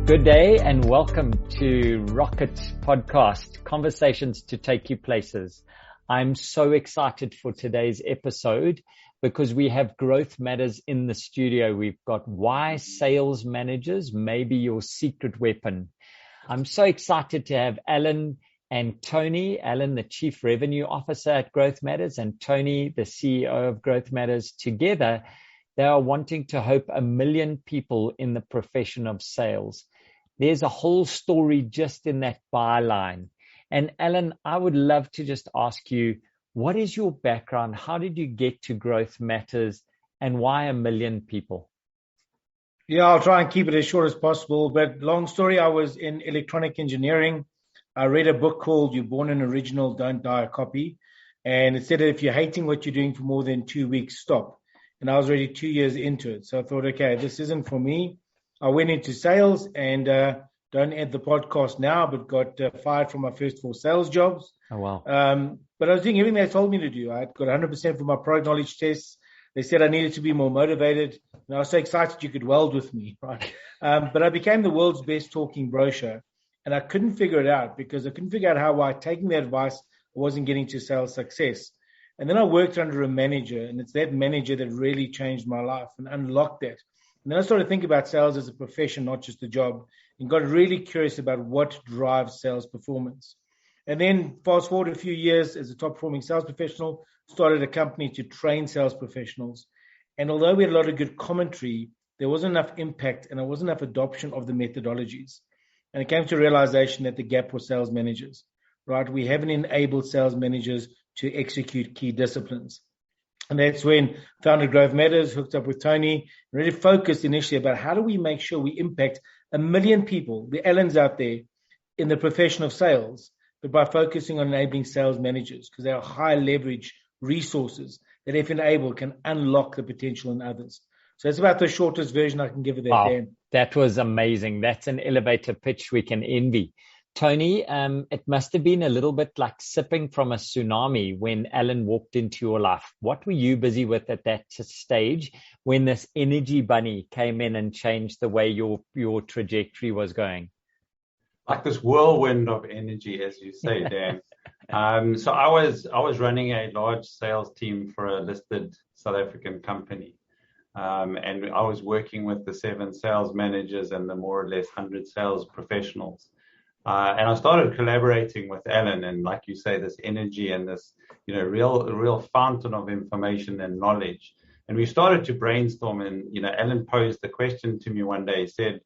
Good day and welcome to Rocket Podcast, Conversations to Take You Places. I'm so excited for today's episode because we have Growth Matters in the studio. We've got why sales managers may be your secret weapon. I'm so excited to have Alan and Tony, Alan, the Chief Revenue Officer at Growth Matters, and Tony, the CEO of Growth Matters, together. They are wanting to help 1 million people in the profession of sales. There's a whole story just in that byline. And Alan, I would love to just ask you, what is your background? How did you get to Growth Matters and why 1 million people? Yeah, I'll try and keep it as short as possible. But long story, I was in electronic engineering. I read a book called You're Born an Original, Don't Die a Copy. And it said that if you're hating what you're doing for more than 2 weeks, stop. And I was already 2 years into it. So I thought, okay, this isn't for me. I went into sales and don't end the podcast now, but got fired from my first 4 sales jobs. Oh, wow. But I was doing everything they told me to do. I got 100% for my product knowledge tests. They said I needed to be more motivated. And I was so excited you could weld with me, right? But I became the world's best talking brochure. And I couldn't figure it out because I couldn't figure out how by taking the advice, I wasn't getting to sales success. And then I worked under a manager, and it's that manager that really changed my life and unlocked that. And then I started thinking about sales as a profession, not just a job, and got really curious about what drives sales performance. And then fast forward a few years as a top performing sales professional, started a company to train sales professionals. And although we had a lot of good commentary, there wasn't enough impact and there wasn't enough adoption of the methodologies. And it came to a realization that the gap was sales managers, right? We haven't enabled sales managers to execute key disciplines. And that's when I founded Growth Matters, hooked up with Tony, and really focused initially about how do we make sure we impact 1 million people, the Allens out there, in the profession of sales, but by focusing on enabling sales managers because they are high leverage resources that, if enabled, can unlock the potential in others. So that's about the shortest version I can give of that, Dan. That was amazing. That's an elevator pitch we can envy. Tony, it must have been a little bit like sipping from a tsunami when Alan walked into your life. What were you busy with at that stage when this energy bunny came in and changed the way your trajectory was going? Like this whirlwind of energy, as you say, Dan. So I was running a large sales team for a listed South African company. And I was working with the 7 sales managers and the more or less 100 sales professionals. And I started collaborating with Alan, and like you say, this energy and this, real fountain of information and knowledge. And we started to brainstorm, and, Alan posed the question to me one day. He said,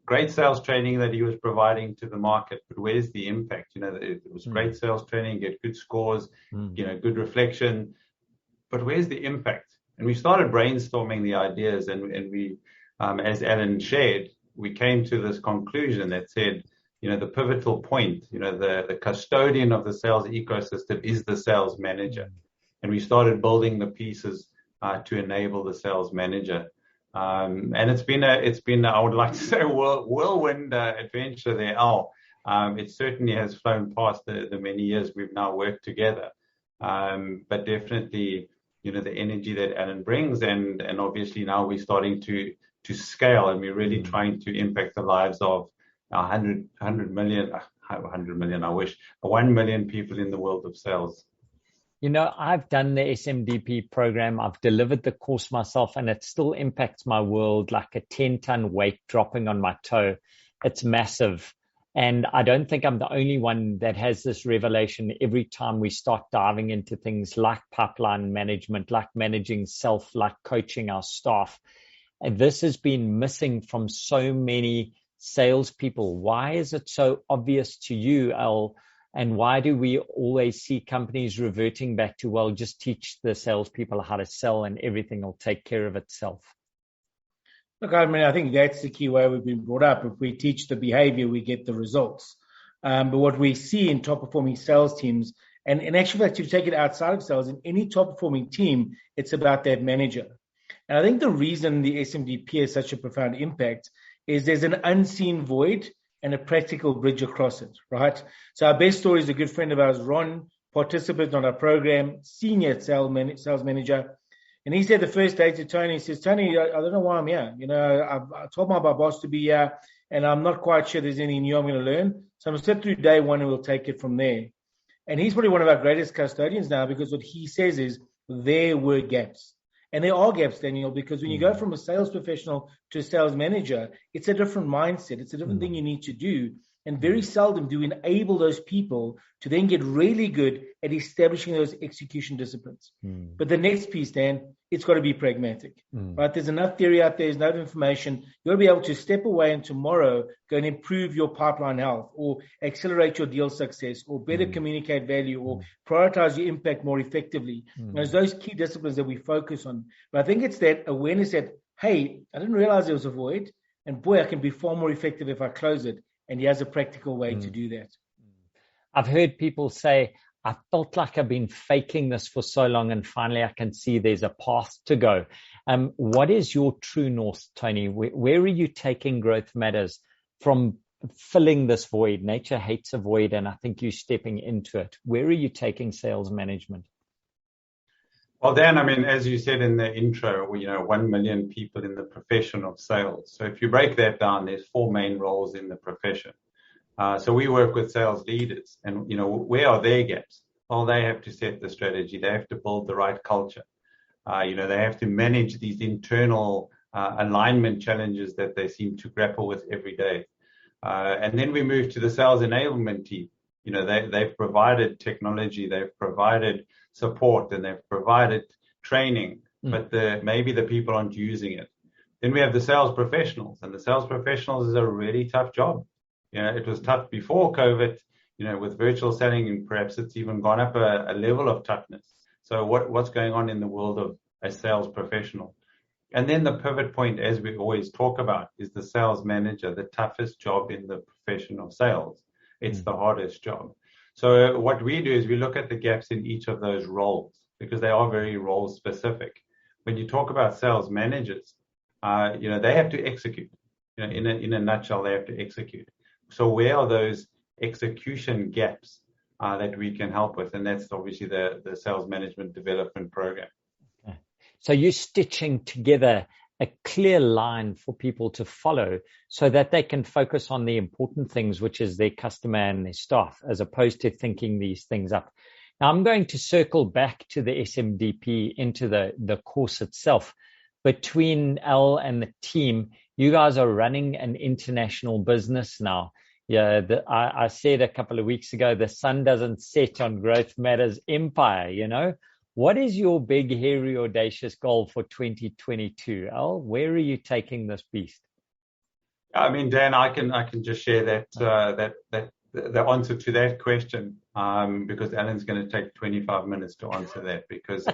great sales training that he was providing to the market, but where's the impact? It was great sales training, get good scores, good reflection, but where's the impact? And we started brainstorming the ideas, and we, as Alan shared, we came to this conclusion that said, the pivotal point, the custodian of the sales ecosystem is the sales manager. And we started building the pieces to enable the sales manager. And it's been I would like to say, whirlwind adventure there, Al. It certainly has flown past the many years we've now worked together. But definitely, the energy that Alan brings, and obviously now we're starting to scale, and we're really trying to impact the lives of 100 million, I wish, 1 million people in the world of sales. I've done the SMDP program. I've delivered the course myself, and it still impacts my world like a 10-ton weight dropping on my toe. It's massive. And I don't think I'm the only one that has this revelation every time we start diving into things like pipeline management, like managing self, like coaching our staff. And this has been missing from so many salespeople. Why is it so obvious to you, Al? And why do we always see companies reverting back to, well, just teach the salespeople how to sell and everything will take care of itself? Look, I think that's the key way we've been brought up. If we teach the behavior, we get the results. But what we see in top performing sales teams, and in actual fact, you take it outside of sales, in any top performing team, it's about that manager. And I think the reason the SMDP has such a profound impact is there's an unseen void and a practical bridge across it, right? So our best story is a good friend of ours, Ron, participant on our program, senior sales manager. And he said the first day to Tony, he says, Tony, I don't know why I'm here. I told my boss to be here. and I'm not quite sure there's anything new I'm going to learn. So I'm going to sit through day one and we'll take it from there. And he's probably one of our greatest custodians now, because what he says is there were gaps. And there are gaps, Daniel, because when you go from a sales professional to a sales manager, it's a different mindset. It's a different thing you need to do. And very seldom do we enable those people to then get really good at establishing those execution disciplines. But the next piece, Dan, it's got to be pragmatic, right? There's enough theory out there. There's enough information. You've got to be able to step away and tomorrow go and improve your pipeline health, or accelerate your deal success, or better communicate value, or prioritize your impact more effectively. There's those key disciplines that we focus on. But I think it's that awareness that, hey, I didn't realize there was a void, and boy, I can be far more effective if I close it. And he has a practical way to do that. I've heard people say, I felt like I've been faking this for so long, and finally I can see there's a path to go. What is your true north, Tony? Where are you taking Growth Matters from filling this void? Nature hates a void, and I think you're stepping into it. Where are you taking sales management? Well, Dan, I mean, as you said in the intro, 1 million people in the profession of sales. So if you break that down, there's 4 main roles in the profession. So we work with sales leaders, and, where are their gaps? Well, they have to set the strategy. They have to build the right culture. They have to manage these internal alignment challenges that they seem to grapple with every day. And then we move to the sales enablement team. They've provided technology, they've provided support, and they've provided training, but maybe the people aren't using it. Then we have the sales professionals, and the sales professionals is a really tough job. It was tough before COVID, with virtual selling, and perhaps it's even gone up a level of toughness. So what's going on in the world of a sales professional? And then the pivot point, as we always talk about, is the sales manager, the toughest job in the profession of sales. It's the hardest job. So what we do is we look at the gaps in each of those roles, because they are very role specific. When you talk about sales managers, they have to execute. In a nutshell, they have to execute. So where are those execution gaps that we can help with? And that's obviously the sales management development program. Okay. So you're stitching together a clear line for people to follow so that they can focus on the important things, which is their customer and their staff, as opposed to thinking these things up. Now, I'm going to circle back to the SMDP into the course itself. Between Al and the team, you guys are running an international business now. Yeah, I said a couple of weeks ago, the sun doesn't set on Growth Matters empire, What is your big, hairy, audacious goal for 2022, Al? Where are you taking this beast? I mean, Dan, I can just share that the answer to that question, because Alan's going to take 25 minutes to answer that,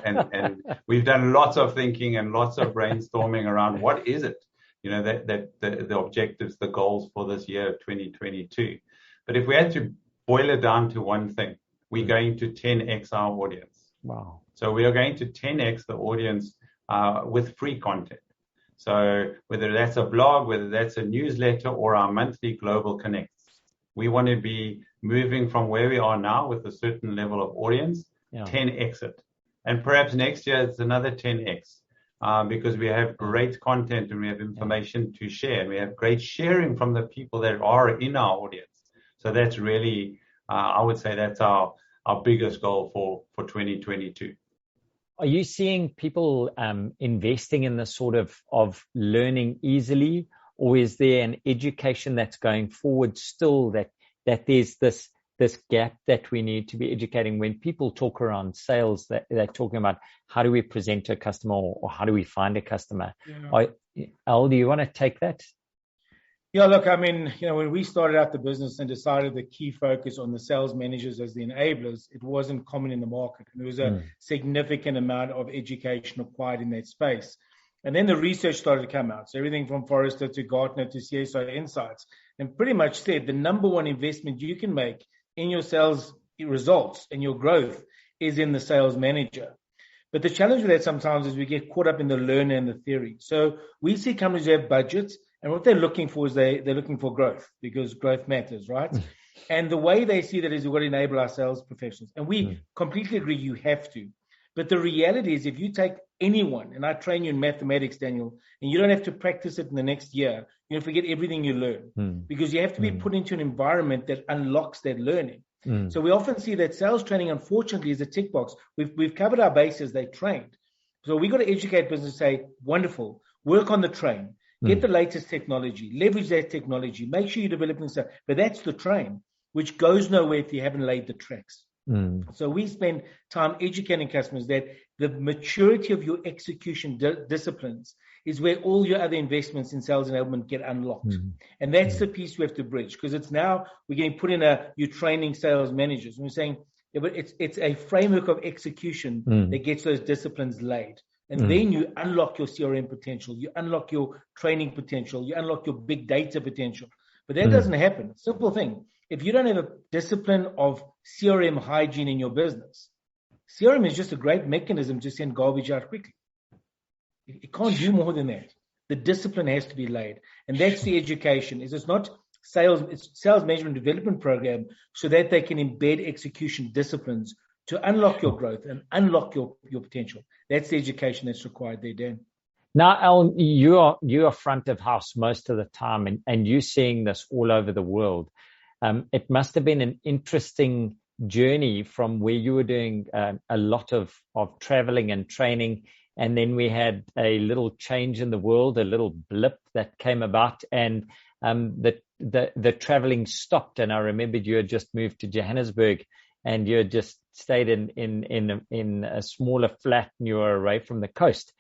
and we've done lots of thinking and lots of brainstorming around what is it, the objectives, the goals for this year of 2022. But if we had to boil it down to one thing, we're going to 10x our audience. Wow. So we are going to 10x the audience with free content. So whether that's a blog, whether that's a newsletter, or our monthly Global Connects, we want to be moving from where we are now with a certain level of audience, 10x it. And perhaps next year it's another 10x because we have great content and we have information to share. And we have great sharing from the people that are in our audience. So that's really, I would say that's our biggest goal for 2022. Are you seeing people investing in this sort of learning easily, or is there an education that's going forward still that there's this gap that we need to be educating? When people talk around sales, they're talking about how do we present to a customer, or how do we find a customer? Yeah. Al, do you want to take that? Yeah, look, I mean, when we started out the business and decided the key focus on the sales managers as the enablers, it wasn't common in the market. And there was a significant amount of education required in that space. And then the research started to come out. So everything from Forrester to Gartner to CSI Insights, and pretty much said the number one investment you can make in your sales results and your growth is in the sales manager. But the challenge with that sometimes is we get caught up in the learner and the theory. So we see companies who have budgets, and what they're looking for is they're looking for growth, because growth matters, right? And the way they see that is we've got to enable our sales professionals. And we completely agree you have to. But the reality is, if you take anyone, and I train you in mathematics, Daniel, and you don't have to practice it in the next year, you'll forget everything you learn because you have to be put into an environment that unlocks that learning. So we often see that sales training, unfortunately, is a tick box. We've covered our bases, they trained. So we've got to educate business, say, wonderful, work on the train, get the latest technology, leverage that technology, make sure you're developing stuff. But that's the train, which goes nowhere if you haven't laid the tracks. So we spend time educating customers that the maturity of your execution disciplines is where all your other investments in sales enablement get unlocked. And that's the piece we have to bridge, because it's now we're getting put in you're training sales managers. And we're saying, yeah, but it's a framework of execution that gets those disciplines laid. And then you unlock your CRM potential, you unlock your training potential, you unlock your big data potential. But that doesn't happen. Simple thing. If you don't have a discipline of CRM hygiene in your business, CRM is just a great mechanism to send garbage out quickly. It can't do more than that. The discipline has to be laid. And that's the education. It's not sales, it's sales management development program so that they can embed execution disciplines to unlock your growth and unlock your potential. That's the education that's required there, Dan. Now, Alan, you are front of house most of the time, and you're seeing this all over the world. It must have been an interesting journey from where you were doing a lot of traveling and training, and then we had a little change in the world, a little blip that came about, and the traveling stopped. And I remembered you had just moved to Johannesburg, and you had just stayed in a smaller flat, and you were away from the coast.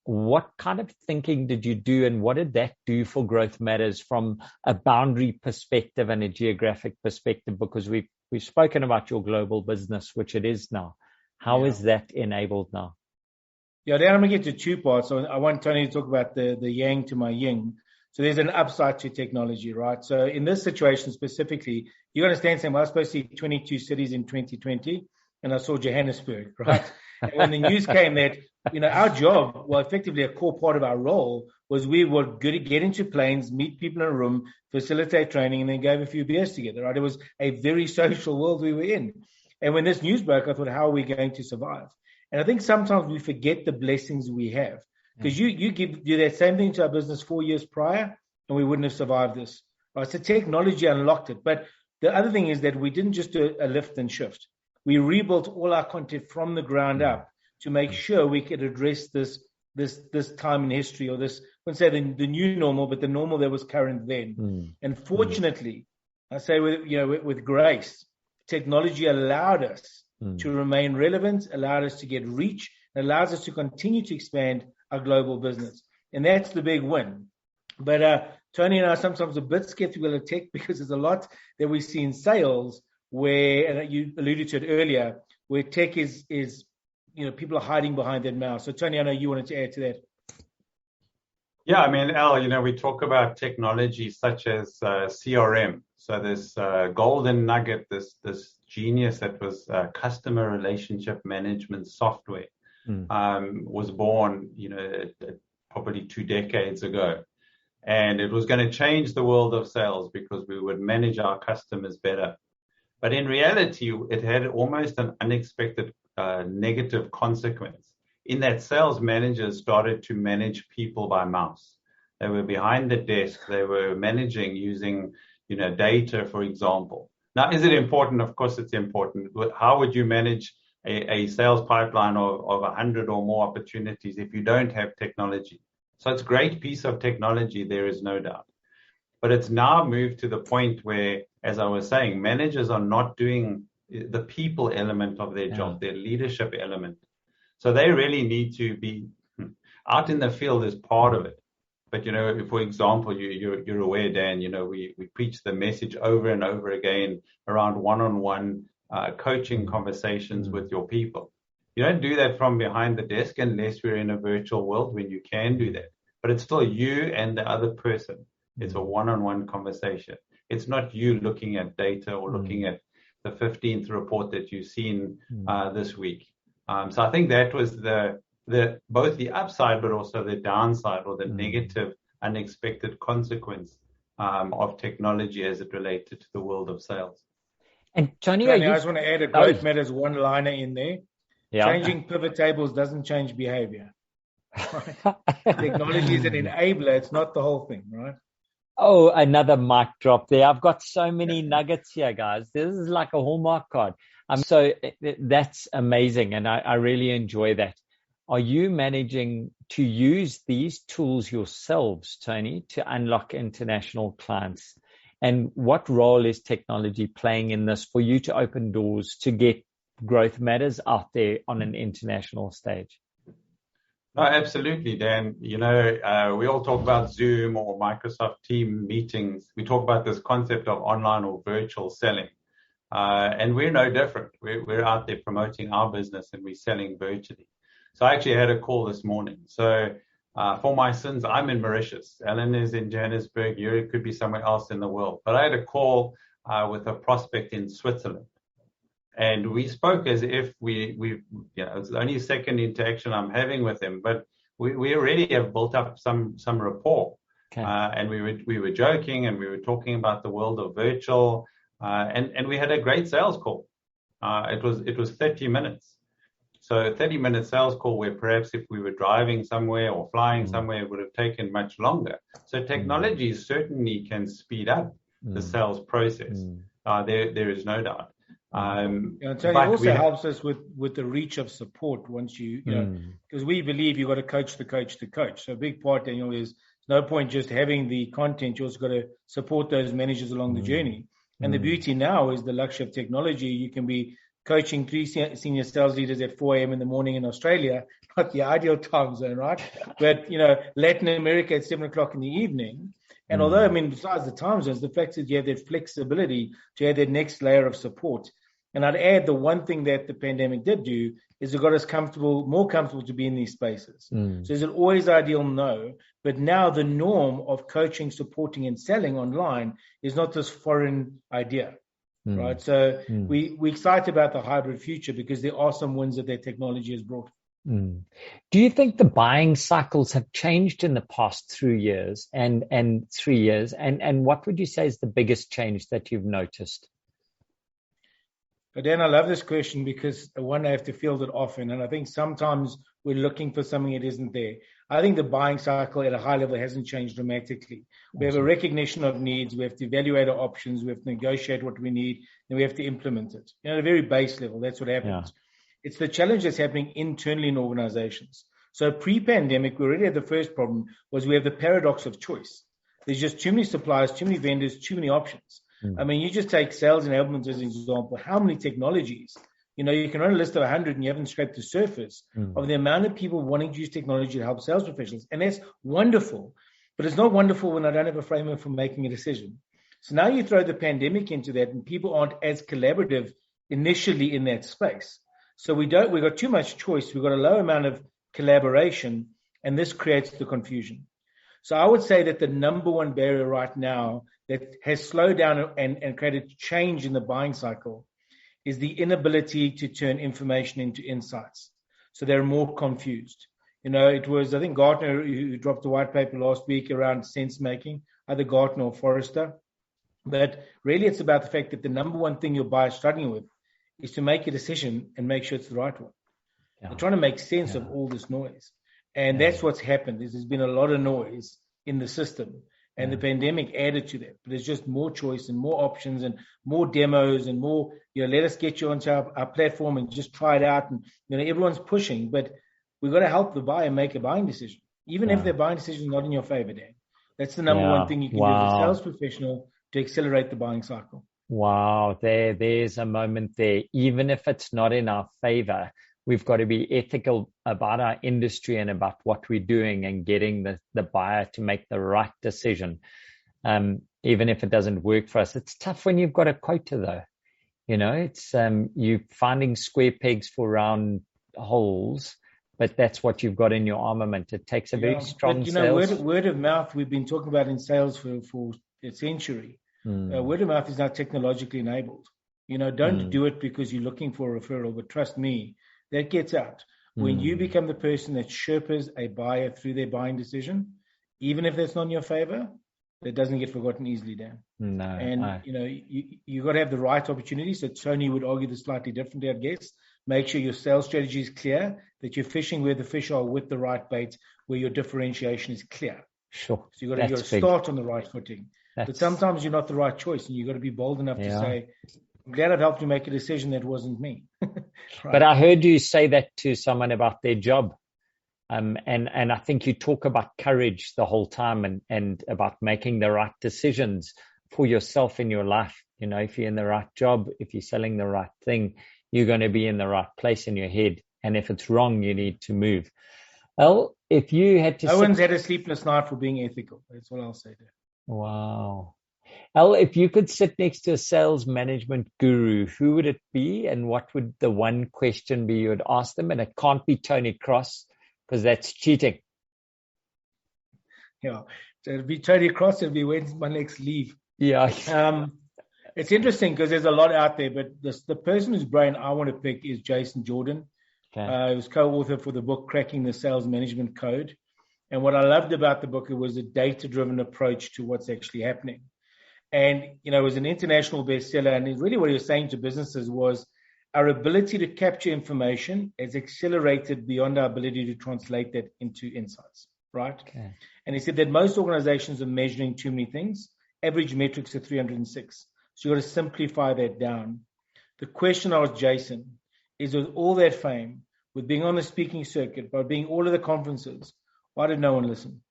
What kind of thinking did you do, and what did that do for Growth Matters from a boundary perspective and a geographic perspective? Because we've spoken about your global business, which it is now. How is that enabled now? Yeah, then I'm going to get to two parts. So I want Tony to talk about the yang to my yin. So there's an upside to technology, right? So in this situation specifically, you understand, Sam, I was supposed to see 22 cities in 2020, and I saw Johannesburg, right? And when the news came that, our job, well, effectively a core part of our role was we would get into planes, meet people in a room, facilitate training, and then go have a few beers together, right? It was a very social world we were in. And when this news broke, I thought, how are we going to survive? And I think sometimes we forget the blessings we have, because you do that same thing to our business 4 years prior, and we wouldn't have survived this. Right? So technology unlocked it. But the other thing is that we didn't just do a lift and shift. We rebuilt all our content from the ground up to make sure we could address this time in history, or this, I wouldn't say the new normal, but the normal that was current then. And fortunately, I say with grace, technology allowed us to remain relevant, allowed us to get reach, and allows us to continue to expand our global business. And that's the big win. But Tony and I are sometimes a bit skeptical of tech, because there's a lot that we see in sales where, and you alluded to it earlier, where tech is people are hiding behind that mouse. So Tony, I know you wanted to add to that. Yeah, I mean, Al, we talk about technology such as CRM. So this golden nugget, this genius that was customer relationship management software was born, probably 2 decades ago. And it was going to change the world of sales because we would manage our customers better. But in reality, it had almost an unexpected negative consequence in that sales managers started to manage people by mouse. They were behind the desk. They were managing using, data, for example. Now, is it important? Of course, it's important. How would you manage a sales pipeline of 100 or more opportunities if you don't have technology? So it's a great piece of technology, there is no doubt. But it's now moved to the point where, as I was saying, managers are not doing the people element of their job, their leadership element. So they really need to be out in the field as part of it. But, for example, you're aware, Dan, we preach the message over and over again around one-on-one coaching conversations with your people. You don't do that from behind the desk unless we're in a virtual world when you can do that. But it's still you and the other person. It's a one-on-one conversation. It's not you looking at data or looking at the 15th report that you've seen this week. So I think that was both the upside, but also the downside, or the negative, unexpected consequence of technology as it related to the world of sales. And Tony, I just want to add a Growth Matters one-liner in there. Changing pivot tables doesn't change behavior. Right? Technology is an enabler. It's not the whole thing, right? Oh, another mic drop there. I've got so many nuggets here, guys. This is like a Hallmark card. So that's amazing. And I really enjoy that. Are you managing to use these tools yourselves, Tony, to unlock international clients? And what role is technology playing in this for you to open doors to get Growth Matters out there on an international stage? No, absolutely, Dan. You know, we all talk about Zoom or Microsoft Team meetings. We talk about this concept of online or virtual selling. And we're no different. We're out there promoting our business and we're selling virtually. So I actually had a call this morning. So for my sins, I'm in Mauritius. Alan is in Johannesburg. You could be somewhere else in the world. But I had a call with a prospect in Switzerland. And we spoke as if it's the only second interaction I'm having with him, but we already have built up some rapport. Okay. And we were joking and we were talking about the world of virtual, and we had a great sales call. It was 30 minutes. So a 30-minute sales call where perhaps if we were driving somewhere or flying somewhere, it would have taken much longer. So technology certainly can speed up the sales process. There is no doubt. Tony, it also helps us with the reach of support once you know, because we believe you've got to coach the coach to coach. So a big part, Daniel, is no point just having the content. You also got to support those managers along the journey. And the beauty now is the luxury of technology. You can be coaching 3 senior sales leaders at 4 a.m. in the morning in Australia, not the ideal time zone, right? But, you know, Latin America at 7 o'clock in the evening. And although, I mean, besides the time zones, the fact is you have that flexibility to add that next layer of support. And I'd add the one thing that the pandemic did do is it got us more comfortable to be in these spaces. So is it always ideal? No. But now the norm of coaching, supporting, and selling online is not this foreign idea. Right. So we're excited about the hybrid future because there are some wins that technology has brought. Do you think the buying cycles have changed in the past 3 years and 3 years? And what would you say is the biggest change that you've noticed? Dan, I love this question because one, I have to field it often. And I think sometimes we're looking for something that isn't there. I think the buying cycle at a high level hasn't changed dramatically. We have a recognition of needs. We have to evaluate our options. We have to negotiate what we need. And we have to implement it. You know, at a very base level, that's what happens. Yeah. It's the challenge that's happening internally in organizations. So pre-pandemic, we already had the first problem was we have the paradox of choice. There's just too many suppliers, too many vendors, too many options. I mean, you just take sales enablement as an example. How many technologies? You know, you can run a list of 100 and you haven't scraped the surface of the amount of people wanting to use technology to help sales professionals. And that's wonderful. But it's not wonderful when I don't have a framework for making a decision. So now you throw the pandemic into that and people aren't as collaborative initially in that space. So we've got too much choice. We've got a low amount of collaboration, and this creates the confusion. So I would say that the number one barrier right now that has slowed down and created change in the buying cycle is the inability to turn information into insights. So they're more confused. You know, it was, I think, Gartner who dropped a white paper last week around sense making, either Gartner or Forrester. But really it's about the fact that the number one thing your buyer is struggling with is to make a decision and make sure it's the right one. Yeah. They're trying to make sense of all this noise. And that's what's happened is there's been a lot of noise in the system. And the pandemic added to that. But there's just more choice and more options and more demos and more, you know, let us get you onto our platform and just try it out. And, you know, everyone's pushing, but we've got to help the buyer make a buying decision, even if their buying decision is not in your favor, Dan. That's the number one thing you can do as a sales professional to accelerate the buying cycle. Wow, there's a moment there. Even if it's not in our favor, we've got to be ethical about our industry and about what we're doing and getting the buyer to make the right decision. Even if it doesn't work for us. It's tough when you've got a quota though. You know, it's you finding square pegs for round holes, but that's what you've got in your armament. It takes a very strong sales. Word of mouth we've been talking about in sales for a century. Word of mouth is now technologically enabled. You know, don't do it because you're looking for a referral, but trust me, that gets out. When you become the person that sherpas a buyer through their buying decision, even if that's not in your favor, that doesn't get forgotten easily, Dan. No. And, you know, you got to have the right opportunity. So Tony would argue this slightly differently, I guess. Make sure your sales strategy is clear, that you're fishing where the fish are with the right bait, where your differentiation is clear. Sure. So you've got to start on the right footing. But sometimes you're not the right choice, and you've got to be bold enough to say, I'm glad I've helped you make a decision that wasn't me. Right. But I heard you say that to someone about their job. And I think you talk about courage the whole time and about making the right decisions for yourself in your life. You know, if you're in the right job, if you're selling the right thing, you're going to be in the right place in your head. And if it's wrong, you need to move. Well, if you had to... No one's had a sleepless night for being ethical. That's what I'll say there. Wow. Al, if you could sit next to a sales management guru, who would it be? And what would the one question be you would ask them? And it can't be Tony Cross, because that's cheating. Yeah. So it'd be Tony Cross. It'd be when's my next leave. Yeah. It's interesting because there's a lot out there, but the person whose brain I want to pick is Jason Jordan. Okay. He was co-author for the book, Cracking the Sales Management Code. And what I loved about the book, it was a data-driven approach to what's actually happening. And, you know, it was an international bestseller. And really what he was saying to businesses was our ability to capture information has accelerated beyond our ability to translate that into insights, right? Okay. And he said that most organizations are measuring too many things. Average metrics are 306. So you've got to simplify that down. The question I asked Jason is, with all that fame, with being on the speaking circuit, by being all of the conferences, why did no one listen?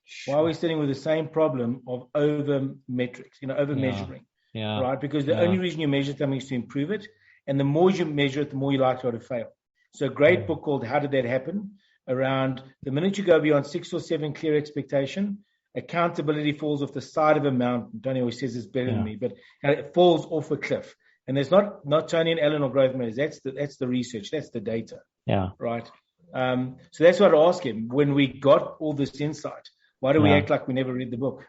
Sure. Why are we sitting with the same problem of over metrics, over measuring, right? Because the only reason you measure something is to improve it. And the more you measure it, the more you're likely to fail. So a great book called How Did That Happen? Around the minute you go beyond 6 or 7 clear expectation, accountability falls off the side of a mountain. Tony always says it's better than me, but it falls off a cliff. And there's not Tony and Alan or GrowthMatters. That's the research. That's the data. Yeah. Right. So that's what I ask him. When we got all this insight, why do we act like we never read the book?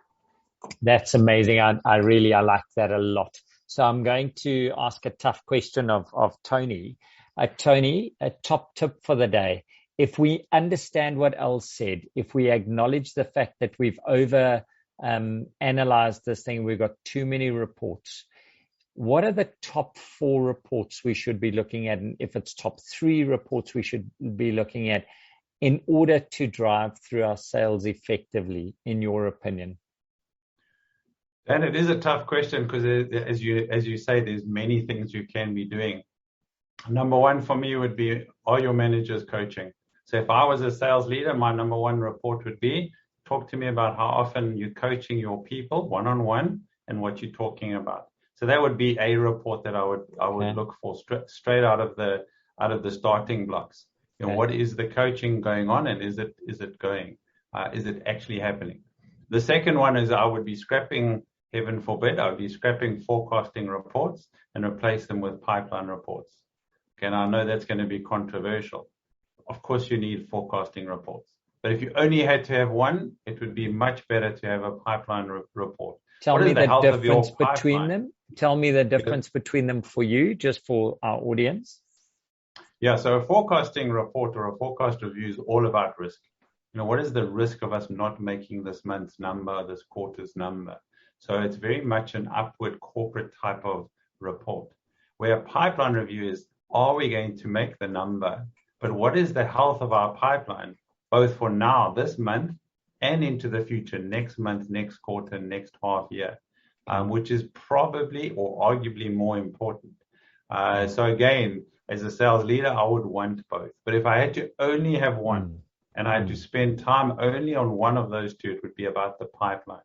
That's amazing. I like that a lot. So I'm going to ask a tough question of Tony. Tony, a top tip for the day. If we understand what Al said, if we acknowledge the fact that we've analyzed this thing, we've got too many reports, what are the top 4 reports we should be looking at? And if it's top 3 reports we should be looking at in order to drive through our sales effectively, in your opinion? And it is a tough question because, as you say, there's many things you can be doing. Number one for me would be, are your managers coaching? So if I was a sales leader, my number one report would be, talk to me about how often you're coaching your people one-on-one and what you're talking about. So that would be a report that I would look for straight out of the starting blocks. You know, what is the coaching going on, and is it going? Is it actually happening? The second one is I would be scrapping, heaven forbid, I would be scrapping forecasting reports and replace them with pipeline reports. Okay, and I know that's going to be controversial. Of course, you need forecasting reports. But if you only had to have one, it would be much better to have a pipeline report. Tell me the difference between them. Tell me the difference between them for you, just for our audience. Yeah, so a forecasting report or a forecast review is all about risk. You know, what is the risk of us not making this month's number, this quarter's number? So it's very much an upward corporate type of report. Where a pipeline review is, are we going to make the number? But what is the health of our pipeline, both for now, this month, and into the future, next month, next quarter, next half year, which is probably or arguably more important. So again, as a sales leader, I would want both. But if I had to only have one, and I had to spend time only on one of those two, it would be about the pipeline.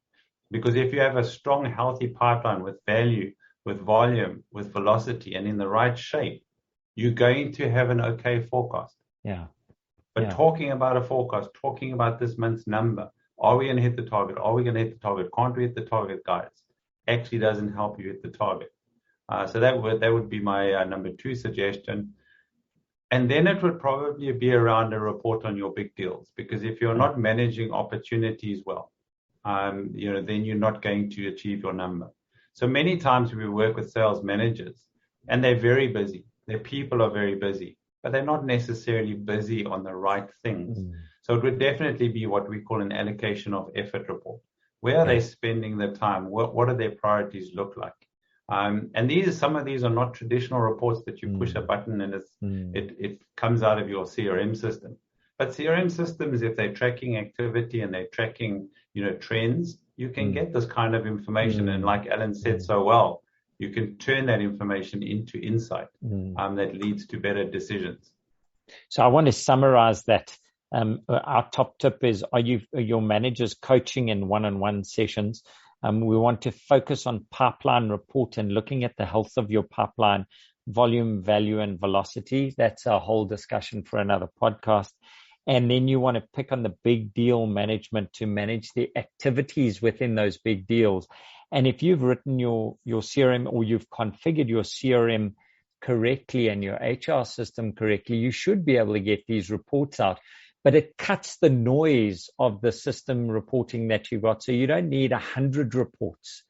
Because if you have a strong, healthy pipeline with value, with volume, with velocity, and in the right shape, you're going to have an okay forecast. Yeah. But talking about a forecast, talking about this month's number, are we going to hit the target? Are we going to hit the target? Can't we hit the target, guys? Actually doesn't help you hit the target. So that would be my number 2 suggestion. And then it would probably be around a report on your big deals, because if you're not managing opportunities well, then you're not going to achieve your number. So many times we work with sales managers, and they're very busy. Their people are very busy, but they're not necessarily busy on the right things. So it would definitely be what we call an allocation of effort report. Where are they spending their time? What do their priorities look like? And some of these are not traditional reports that you push a button and it comes out of your CRM system. But CRM systems, if they're tracking activity and they're tracking, trends, you can get this kind of information. And like Alan said so well, you can turn that information into insight that leads to better decisions. So I want to summarize that. Our top tip is, are your managers coaching in one-on-one sessions? We want to focus on pipeline report and looking at the health of your pipeline, volume, value, and velocity. That's a whole discussion for another podcast. And then you want to pick on the big deal management to manage the activities within those big deals. And if you've written your CRM or you've configured your CRM correctly and your HR system correctly, you should be able to get these reports out. But it cuts the noise of the system reporting that you got. So you don't need 100 reports.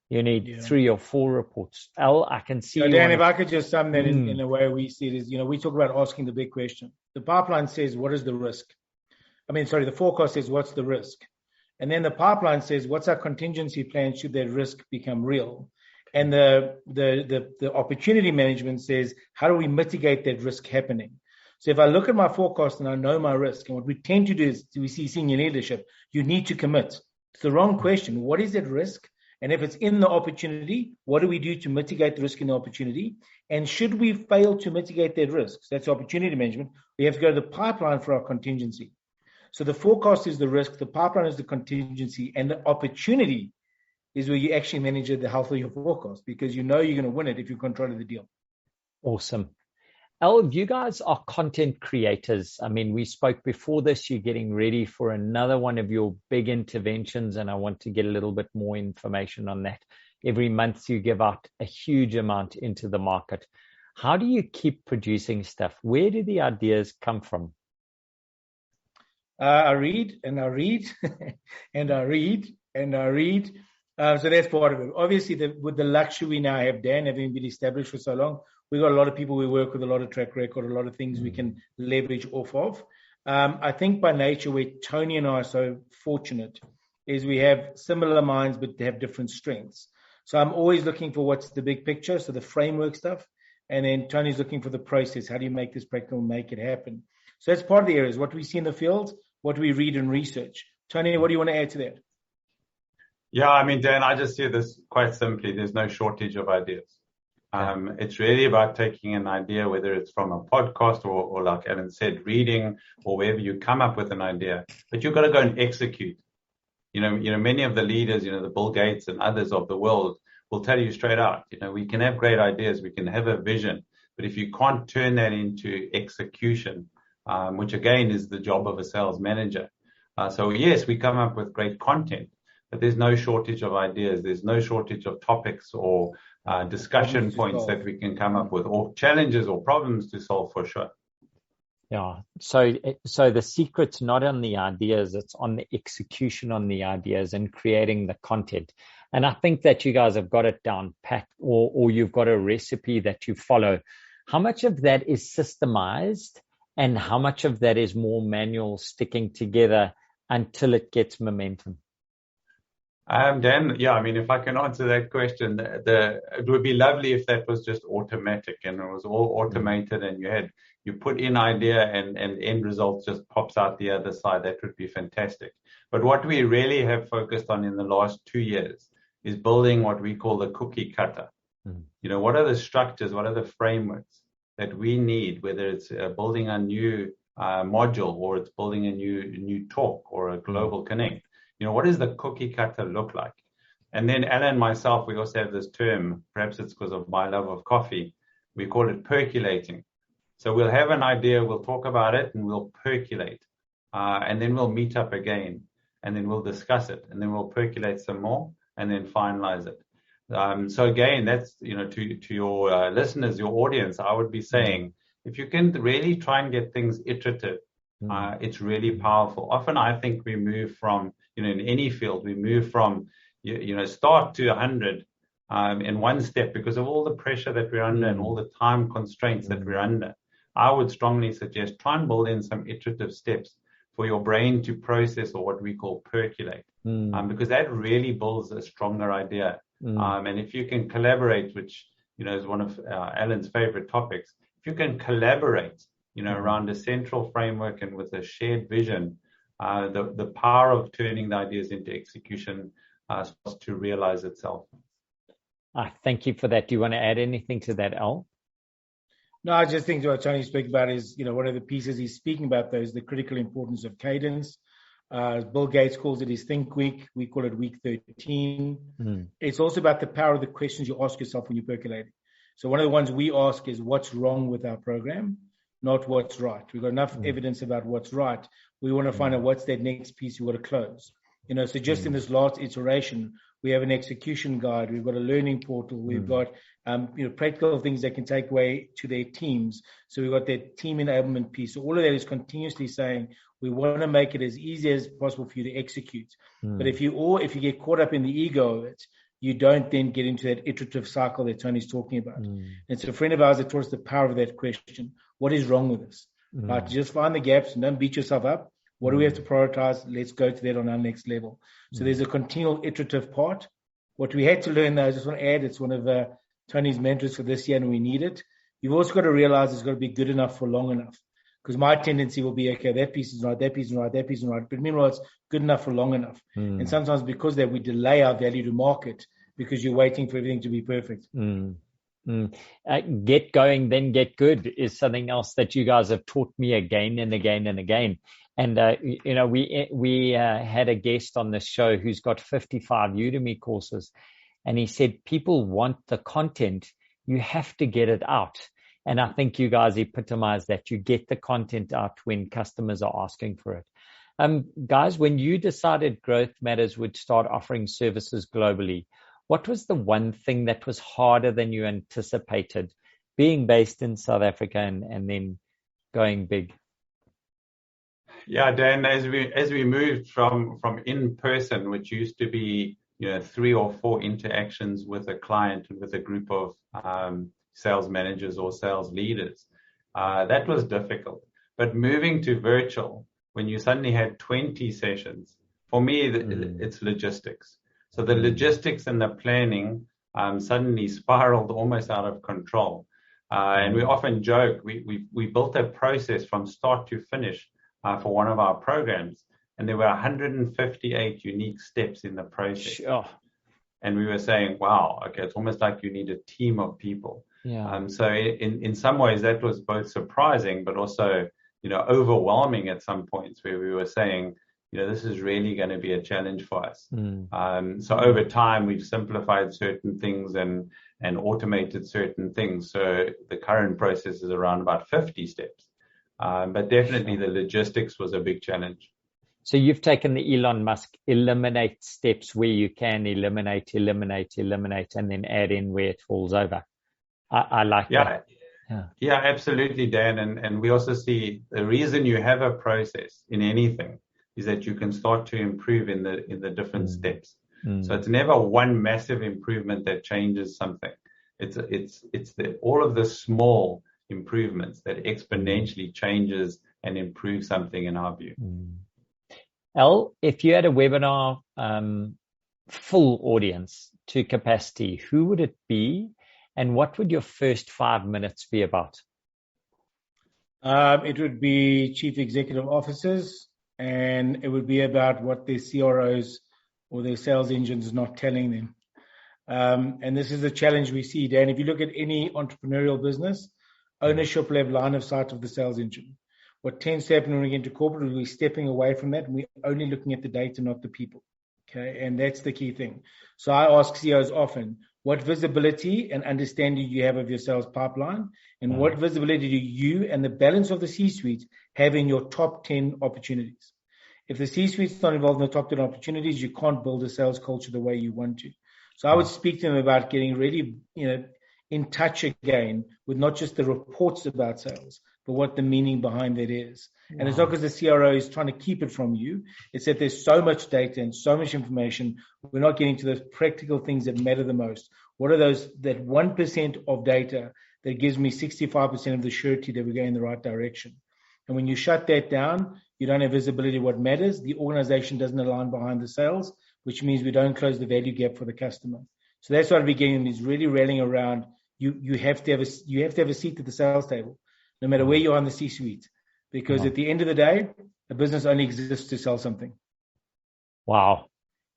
You need 3 or 4 reports. Al, I can see. Dan, if I could just sum that in the way we see it is, we talk about asking the big question. The pipeline says, what is the risk? The forecast says, what's the risk? And then the pipeline says, what's our contingency plan should that risk become real? And the opportunity management says, how do we mitigate that risk happening? So if I look at my forecast and I know my risk, and what we tend to do is we see senior leadership, you need to commit. It's the wrong question. What is that risk? And if it's in the opportunity, what do we do to mitigate the risk in the opportunity? And should we fail to mitigate that risk, so that's opportunity management, we have to go to the pipeline for our contingency. So the forecast is the risk, the pipeline is the contingency, and the opportunity is where you actually manage the health of your forecast, because you're going to win it if you control the deal. Awesome. Al, you guys are content creators. We spoke before this, you're getting ready for another one of your big interventions, and I want to get a little bit more information on that. Every month you give out a huge amount into the market. How do you keep producing stuff? Where do the ideas come from? I read and I read and I read and I read. So that's part of it. Obviously, with the luxury we now have, Dan, having been established for so long, we've got a lot of people we work with, a lot of track record, a lot of things we can leverage off of. I think by nature, where Tony and I are so fortunate is we have similar minds, but they have different strengths. So I'm always looking for what's the big picture, so the framework stuff. And then Tony's looking for the process. How do you make this practical and make it happen? So that's part of the areas, what we see in the field, what we read and research. Tony, what do you want to add to that? Yeah, Dan, I just see this quite simply. There's no shortage of ideas. It's really about taking an idea, whether it's from a podcast or like Alan said, reading or wherever you come up with an idea, but you've got to go and execute. Many of the leaders, the Bill Gates and others of the world will tell you straight out, we can have great ideas, we can have a vision, but if you can't turn that into execution, which again is the job of a sales manager. So yes, we come up with great content, but there's no shortage of ideas. There's no shortage of topics or discussion points that we can come up with, or challenges or problems to solve for sure. Yeah. So the secret's not on the ideas, it's on the execution on the ideas and creating the content. And I think that you guys have got it down pat, or you've got a recipe that you follow. How much of that is systemized and how much of that is more manual, sticking together until it gets momentum? Dan, if I can answer that question, it would be lovely if that was just automatic and it was all automated and you put in idea and end result just pops out the other side. That would be fantastic. But what we really have focused on in the last 2 years is building what we call the cookie cutter. What are the structures, what are the frameworks that we need, whether it's building a new module or it's building a new talk or a global connect. What does the cookie cutter look like? And then Alan and myself, we also have this term, perhaps it's because of my love of coffee, we call it percolating. So we'll have an idea, we'll talk about it, and we'll percolate. And then we'll meet up again, and then we'll discuss it, and then we'll percolate some more, and then finalize it. So again, that's, to your listeners, your audience, I would be saying, if you can really try and get things iterative, it's really powerful. Often I think we move from, in any field, we move from, start to 100 in one step because of all the pressure that we're under and all the time constraints that we're under. I would strongly suggest try and build in some iterative steps for your brain to process, or what we call percolate, because that really builds a stronger idea. And if you can collaborate, which, is one of Alan's favorite topics, if you can collaborate, around a central framework and with a shared vision, the power of turning the ideas into execution starts to realize itself. Thank you for that. Do you want to add anything to that, Al? No, I just think what Tony speaks about is, one of the pieces he's speaking about, though, is the critical importance of cadence. Bill Gates calls it his Think Week. We call it Week 13. It's also about the power of the questions you ask yourself when you percolate. So one of the ones we ask is, what's wrong with our program? Not what's right. We've got enough evidence about what's right. We want to find out what's that next piece you want to close. So just in this last iteration, we have an execution guide. We've got a learning portal. We've got, practical things they can take away to their teams. So we've got that team enablement piece. So all of that is continuously saying, we want to make it as easy as possible for you to execute. But if you get caught up in the ego of it, you don't then get into that iterative cycle that Tony's talking about. It's a friend of ours that taught us the power of that question. What is wrong with us? Right? Just find the gaps and don't beat yourself up. What do we have to prioritize? Let's go to that on our next level. So there's a continual iterative part. What we had to learn, though, I just want to add, it's one of Tony's mentors for this year, and we need it. You've also got to realize it's got to be good enough for long enough. Because my tendency will be, okay, that piece is right, that piece is right, that piece is right. But meanwhile, it's good enough for long enough. And sometimes because that we delay our value to market because you're waiting for everything to be perfect. Get going, then get good is something else that you guys have taught me again and again and again. And, we had a guest on this show who's got 55 Udemy courses. And he said, people want the content. You have to get it out. And I think you guys epitomize that. You get the content out when customers are asking for it. Guys, when you decided GrowthMatters would start offering services globally, what was the one thing that was harder than you anticipated, being based in South Africa and then going big? Yeah, Dan, as we moved from in person, which used to be 3 or 4 interactions with a client and with a group of sales managers or sales leaders, that was difficult. But moving to virtual, when you suddenly had 20 sessions, for me, it's logistics. So the logistics and the planning suddenly spiraled almost out of control. And we often joke, we built a process from start to finish for one of our programs, and there were 158 unique steps in the process. Sure. And we were saying, wow, okay, it's almost like you need a team of people. Yeah. So in some ways that was both surprising, but also, overwhelming at some points where we were saying, this is really going to be a challenge for us. So over time, we've simplified certain things and automated certain things. So the current process is around about 50 steps. But definitely the logistics was a big challenge. So you've taken the Elon Musk eliminate steps where you can eliminate, and then add in where it falls over. I like that. Yeah, absolutely, Dan. And we also see the reason you have a process in anything is that you can start to improve in the different steps. So it's never one massive improvement that changes something. It's all of the small improvements that exponentially changes and improves something in our view. Al, if you had a webinar full audience to capacity, who would it be? And what would your first 5 minutes be about? It would be chief executive officers, and it would be about what their CROs or their sales engines is not telling them. And this is the challenge we see, Dan. If you look at any entrepreneurial business, ownership will have line of sight of the sales engine. What tends to happen when we get into corporate is we're stepping away from that and we're only looking at the data, not the people. Okay, and that's the key thing. So I ask CEOs often, what visibility and understanding do you have of your sales pipeline? And what visibility do you and the balance of the C-suite have in your top 10 opportunities? If the C-suite's not involved in the top 10 opportunities, you can't build a sales culture the way you want to. So I would speak to them about getting really, in touch again with not just the reports about sales, but what the meaning behind it is. And it's not because the CRO is trying to keep it from you. It's that there's so much data and so much information. We're not getting to those practical things that matter the most. What are that 1% of data that gives me 65% of the surety that we're going in the right direction? And when you shut that down, you don't have visibility of what matters. The organization doesn't align behind the sales, which means we don't close the value gap for the customer. So that's what I began, is really rallying around. You have to have a seat at the sales table, no matter where you are in the C-suite, because at the end of the day, a business only exists to sell something. Wow.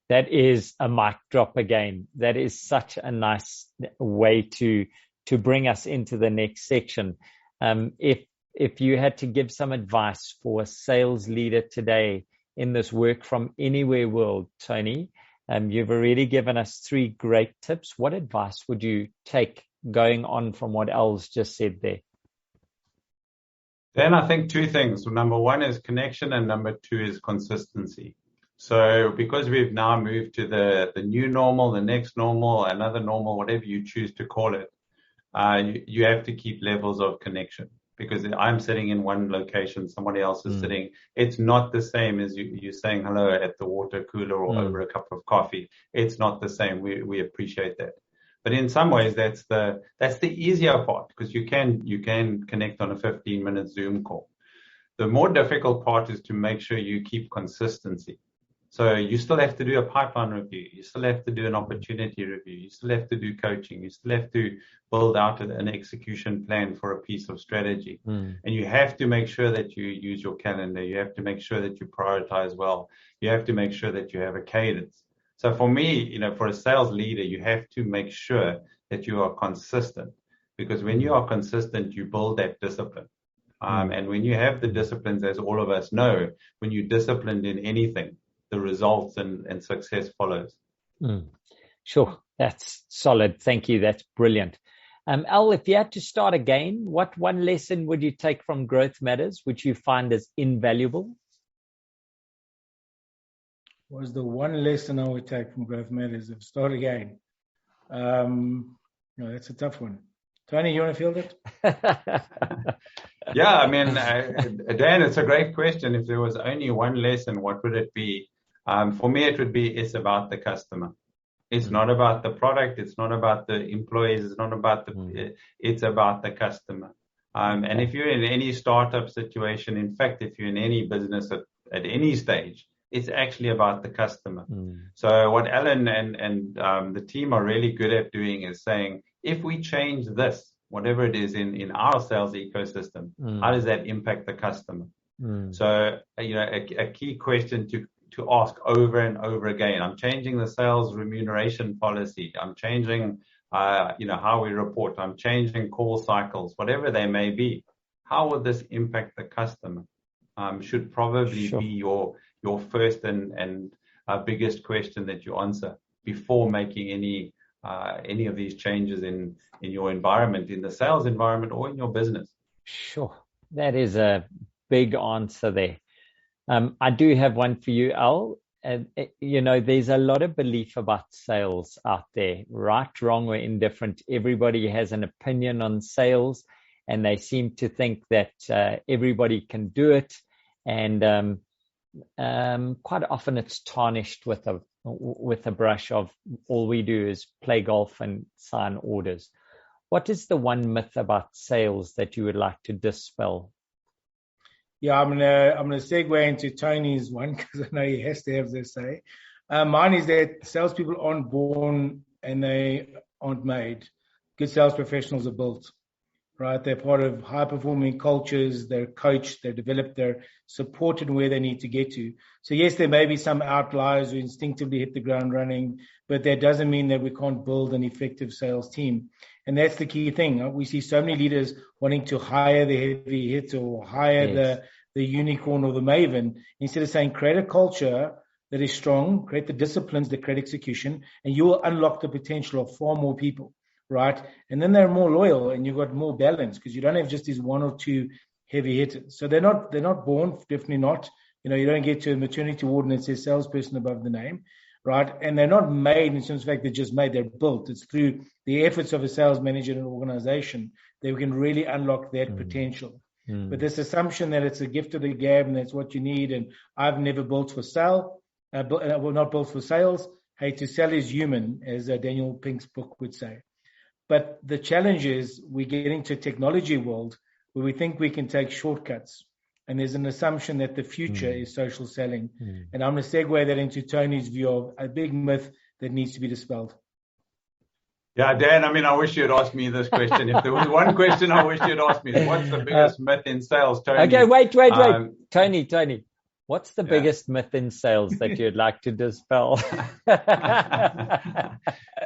That is a mic drop again. That is such a nice way to bring us into the next section. If you had to give some advice for a sales leader today in this work from anywhere world, Tony, you've already given us 3 great tips. What advice would you take going on from what Al's just said there? Then I think 2 things. Number 1 is connection, and number 2 is consistency. So because we've now moved to the new normal, the next normal, another normal, whatever you choose to call it, you have to keep levels of connection. Because I'm sitting in one location, somebody else is sitting. It's not the same as you saying hello at the water cooler or over a cup of coffee. It's not the same. We appreciate that. But in some ways, that's the easier part, because you can connect on a 15-minute Zoom call. The more difficult part is to make sure you keep consistency. So you still have to do a pipeline review. You still have to do an opportunity review. You still have to do coaching. You still have to build out an execution plan for a piece of strategy. And you have to make sure that you use your calendar. You have to make sure that you prioritize well. You have to make sure that you have a cadence. So for me, for a sales leader, you have to make sure that you are consistent, because when you are consistent, you build that discipline. And when you have the disciplines, as all of us know, when you're disciplined in anything, the results and success follows. Sure. That's solid. Thank you. That's brilliant. Al, if you had to start again, what one lesson would you take from Growth Matters, which you find is invaluable? What was the one lesson I would take from Growth Matters? If start again. That's a tough one. Tony, you want to field it? Yeah, I mean, Dan, it's a great question. If there was only one lesson, what would it be? For me, it's about the customer. It's not about the product. It's not about the employees. It's not about it's about the customer. And if you're in any startup situation, in fact, if you're in any business at any stage, it's actually about the customer. So what Alan and the team are really good at doing is saying, if we change this, whatever it is in our sales ecosystem, how does that impact the customer? So, a key question to ask over and over again. I'm changing the sales remuneration policy. I'm changing, how we report. I'm changing call cycles, whatever they may be. How will this impact the customer? Should probably be your first and biggest question that you answer before making any of these changes in your environment, in the sales environment or in your business. Sure. That is a big answer there. I do have one for you, Al. There's a lot of belief about sales out there, right, wrong, or indifferent. Everybody has an opinion on sales, and they seem to think that everybody can do it. And quite often it's tarnished with a brush of all we do is play golf and sign orders. What is the one myth about sales that you would like to dispel? Yeah, I'm gonna segue into Tony's one, because I know he has to have this say. Mine is that salespeople aren't born and they aren't made. Good sales professionals are built, right? They're part of high-performing cultures. They're coached, they're developed, they're supported where they need to get to. So yes, there may be some outliers who instinctively hit the ground running, but that doesn't mean that we can't build an effective sales team. And that's the key thing. We see so many leaders wanting to hire the heavy hitter or hire the unicorn or the maven, instead of saying create a culture that is strong, create the disciplines that create execution, and you will unlock the potential of far more people, right? And then they're more loyal and you've got more balance, because you don't have just these one or two heavy hitters. So they're not born, definitely not. You don't get to a maternity ward and it says salesperson above the name, right? And they're not made in terms of fact, they're just made, they're built. It's through the efforts of a sales manager in an organization that we can really unlock that potential. But this assumption that it's a gift of the gab and that's what you need, and I've never built for sale, not built for sales. Hey, to sell is human, as Daniel Pink's book would say. But the challenge is we get into a technology world where we think we can take shortcuts. And there's an assumption that the future is social selling. And I'm going to segue that into Tony's view of a big myth that needs to be dispelled. Yeah, Dan, I mean, I wish you'd asked me this question. If there was one question I wish you'd asked me, what's the biggest myth in sales, Tony? Okay, wait. Tony, what's the biggest myth in sales that you'd like to dispel?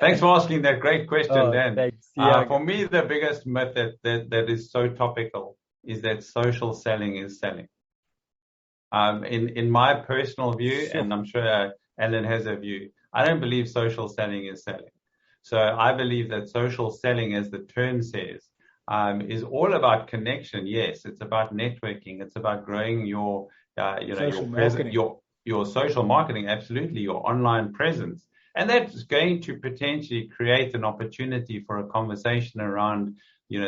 Thanks for asking that great question, Dan. Thanks. Yeah. For me, the biggest myth that is so topical is that social selling is selling. In my personal view, and I'm sure Alan has a view, I don't believe social selling is selling. So I believe that social selling, as the term says, is all about connection. Yes, it's about networking. It's about growing your your social marketing, absolutely, your online presence. And that's going to potentially create an opportunity for a conversation around,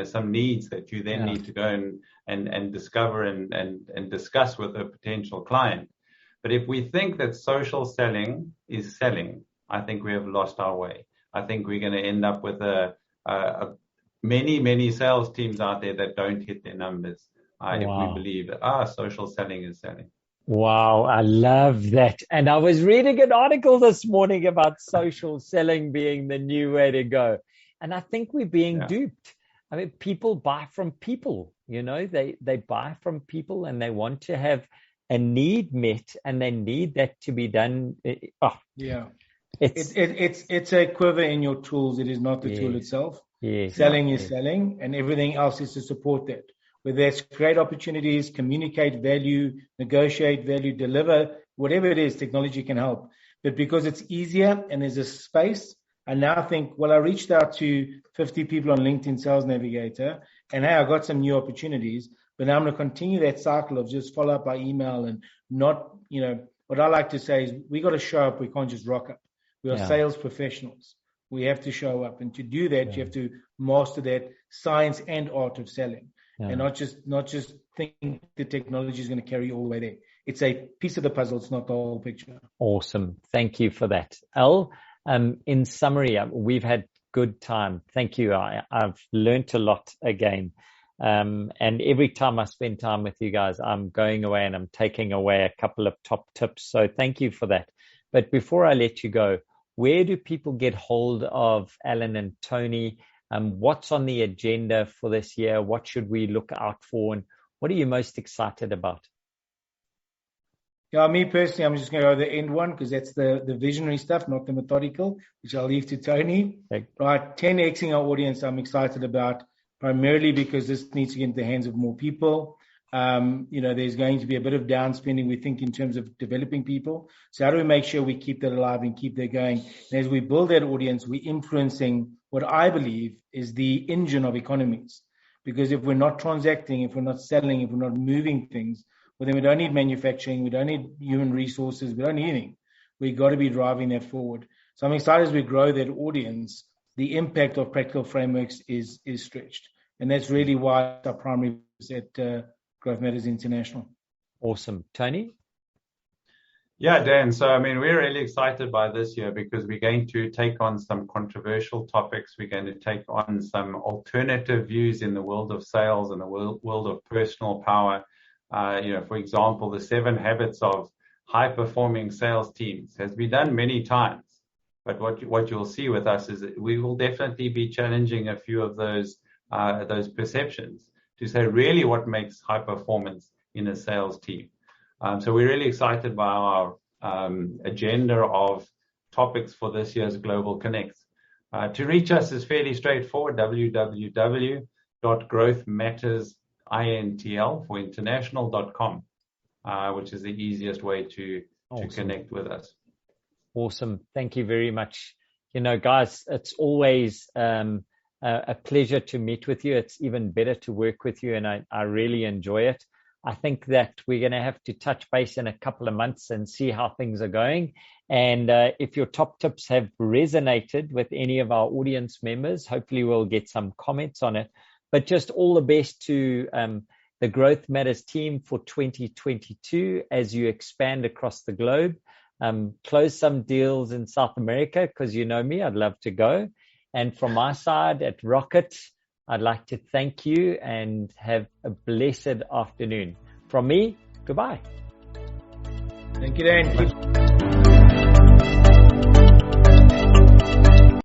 some needs that you then need to go and discover and discuss with a potential client. But if we think that social selling is selling, I think we have lost our way. I think we're going to end up with many sales teams out there that don't hit their numbers. If we believe that social selling is selling. Wow, I love that. And I was reading an article this morning about social selling being the new way to go. And I think we're being duped. I mean, people buy from people, they buy from people and they want to have a need met and they need that to be done. It's a quiver in your tools. It is not the tool itself. Selling is selling, and everything else is to support that. Whether it's create opportunities, communicate value, negotiate value, deliver, whatever it is, technology can help. But because it's easier and there's a space, I now think, I reached out to 50 people on LinkedIn Sales Navigator, and hey, I got some new opportunities. But now I'm going to continue that cycle of just follow up by email and not, what I like to say is we got to show up. We can't just rock up. We are sales professionals. We have to show up. And to do that, you have to master that science and art of selling. And not just think the technology is going to carry you all the way there. It's a piece of the puzzle. It's not the whole picture. Awesome. Thank you for that. Al, in summary, we've had good time. Thank you. I've learned a lot again. And every time I spend time with you guys, I'm going away and I'm taking away a couple of top tips. So thank you for that. But before I let you go, where do people get hold of Alan and Tony? What's on the agenda for this year? What should we look out for? And what are you most excited about? Yeah, me personally, I'm just going to go to the end one because that's the visionary stuff, not the methodical, which I'll leave to Tony. Right, 10xing our audience I'm excited about, primarily because this needs to get into the hands of more people. There's going to be a bit of downspending, we think, in terms of developing people. So how do we make sure we keep that alive and keep that going? And as we build that audience, we're influencing what I believe is the engine of economies. Because if we're not transacting, if we're not selling, if we're not moving things, well, then we don't need manufacturing, we don't need human resources, we don't need anything. We've got to be driving that forward. So I'm excited as we grow that audience, the impact of practical frameworks is stretched. And that's really why our primary is at GrowthMatters International. Awesome. Tony? Yeah, Dan. So, we're really excited by this year because we're going to take on some controversial topics. We're going to take on some alternative views in the world of sales and the world of personal power. For example, the 7 habits of high-performing sales teams has been done many times. But what you'll see with us is that we will definitely be challenging a few of those perceptions to say really what makes high performance in a sales team. So we're really excited by our agenda of topics for this year's Global Connect. To reach us is fairly straightforward, www.growthmattersintl for international.com, which is the easiest way to connect with us. Awesome. Thank you very much. Guys, it's always a pleasure to meet with you. It's even better to work with you, and I really enjoy it. I think that we're going to have to touch base in a couple of months and see how things are going. And if your top tips have resonated with any of our audience members, hopefully we'll get some comments on it. But just all the best to the Growth Matters team for 2022 as you expand across the globe. Close some deals in South America because you know me, I'd love to go. And from my side at Rocket, I'd like to thank you and have a blessed afternoon. From me, goodbye. Thank you, Dan.